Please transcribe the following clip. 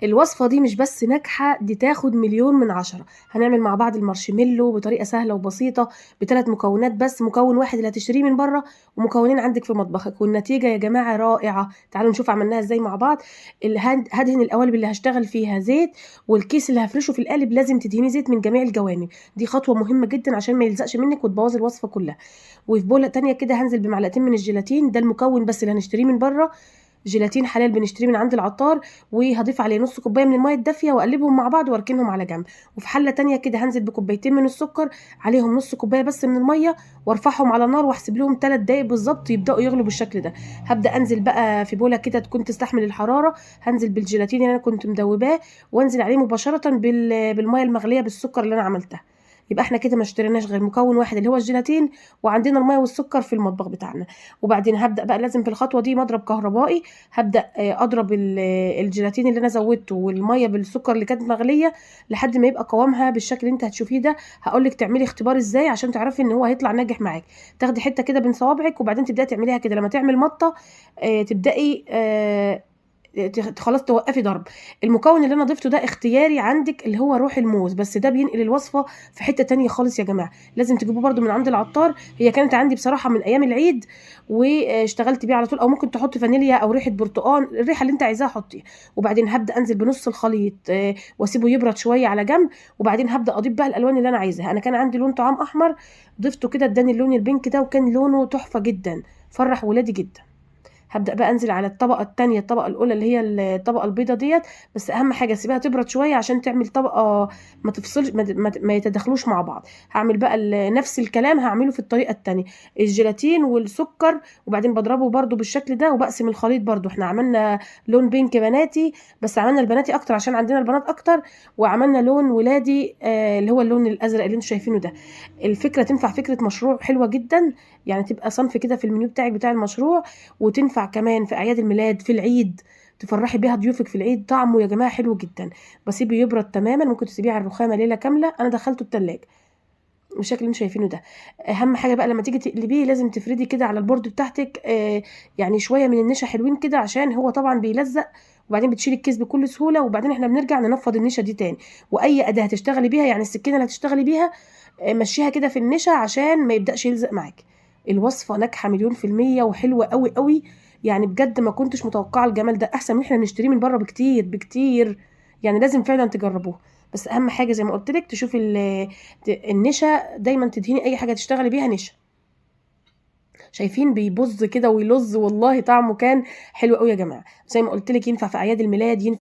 الوصفة دي مش بس ناجحة، دي تاخد 1,000,000 من 10. هنعمل مع بعض المارشميلو بطريقة سهلة وبسيطة ب3 مكونات بس، مكون واحد اللي هتشتريه من بره ومكونين عندك في مطبخك، والنتيجة يا جماعة رائعة. تعالوا نشوف عملناها ازاي مع بعض. هدهن القوالب اللي هشتغل فيها زيت، والكيس اللي هفرشه في القالب لازم تدهني زيت من جميع الجوانب. دي خطوة مهمة جدا عشان ما يلزقش منك وتبوظ الوصفة كلها. وفي بولة تانية كده هنزل بمعلقتين من الجيلاتين، ده المكون بس اللي هنشتريه من بره، جيلاتين حلال بنشتريه من عند العطار، وهضيف عليه نص كوبايه من الميه الدافيه واقلبهم مع بعض واركنهم على جنب. وفي حله تانية كده هنزل بكوبايتين من السكر، عليهم نص كوبايه بس من الميه، وارفعهم على النار واحسب لهم 3 دقايق بالظبط يبداوا يغلوا بالشكل ده. هبدا انزل بقى في بوله كده تكون تستحمل الحراره، هنزل بالجيلاتين اللي انا كنت مدوباه، وانزل عليه مباشره بالميه المغليه بالسكر اللي انا عملتها. يبقى احنا كده ما اشتريناش غير مكون واحد اللي هو الجيلاتين، وعندنا الميه والسكر في المطبخ بتاعنا. وبعدين هبدا بقى لازم في الخطوه دي مضرب كهربائي، هبدا اضرب الجيلاتين اللي انا زودته والميه بالسكر اللي كانت مغليه لحد ما يبقى قوامها بالشكل اللي انت هتشوفيه ده. هقول لك تعملي اختبار ازاي عشان تعرفي ان هو هيطلع ناجح معاك. تاخدي حته كده بين صوابعك وبعدين تبداي تعمليها كده، لما تعمل مطه تبداي خلاص توقفي ضرب. المكون اللي انا ضفته ده اختياري عندك، اللي هو روح الموز، بس ده بينقل الوصفه في حته تانية خالص يا جماعه. لازم تجيبوه برده من عند العطار. هي كانت عندي بصراحه من ايام العيد واشتغلت بيه على طول، او ممكن تحطي فانيليا او ريحه برتقال، الريحه اللي انت عايزاها حطيها. وبعدين هبدا انزل بنص الخليط واسيبه يبرد شويه على جنب، وبعدين هبدا اضيف بقى الالوان اللي انا عايزاها. انا كان عندي لون طعام احمر، ضفته كده اداني اللون البينك ده وكان لونه تحفه جدا، فرح ولادي جدا. هبدأ بقى انزل على الطبقة التانية، الطبقة الأولى اللي هي الطبقة البيضة ديت، بس أهم حاجة سيبها تبرد شوية عشان تعمل طبقة ما تفصلش، ما يتدخلوش مع بعض. هعمل بقى نفس الكلام هعمله في الطريقة التانية، الجيلاتين والسكر، وبعدين بضربه برضو بالشكل ده وبقسم الخليط. برضو احنا عملنا لون بينك بناتي، بس عملنا البناتي أكتر عشان عندنا البنات أكتر، وعملنا لون ولادي اللي هو اللون الأزرق اللي انتوا شايفينه ده. الفكرة تنفع فكرة مشروع حلوة جدا، يعني تبقى صنف كده في المنيو بتاعك بتاع المشروع، وتنفع كمان في اعياد الميلاد، في العيد تفرحي بيها ضيوفك في العيد. طعمه يا جماعه حلو جدا. بسيبه يبرد تماما، ممكن تسيبيه على الرخامه ليله كامله. انا دخلته التلاجة بالشكل اللي انتوا شايفينه ده. اهم حاجه بقى لما تيجي تقلبيه لازم تفردي كده على البورد بتاعتك يعني شويه من النشا حلوين كده، عشان هو طبعا بيلزق. وبعدين بتشيلي الكيس بكل سهوله، وبعدين احنا بنرجع ننفض النشا دي تاني. واي اداه هتشتغلي بيها، يعني السكينه اللي هتشتغلي بيها مشيها كده في النشا عشان ما يبداش يلزق معاكي. الوصفه ناجحه 1,000,000% وحلوه قوي قوي. يعني بجد ما كنتش متوقعه الجمال ده، احسن من احنا بنشتريه من بره بكتير بكتير. يعني لازم فعلا تجربوه. بس اهم حاجه زي ما قلت لك تشوفي النشا، دايما تدهني اي حاجه تشتغلي بيها نشا. شايفين بيبظ كده ويلظ، والله طعمه كان حلو قوي يا جماعه. زي ما قلت لك ينفع في اعياد الميلاد، ينفع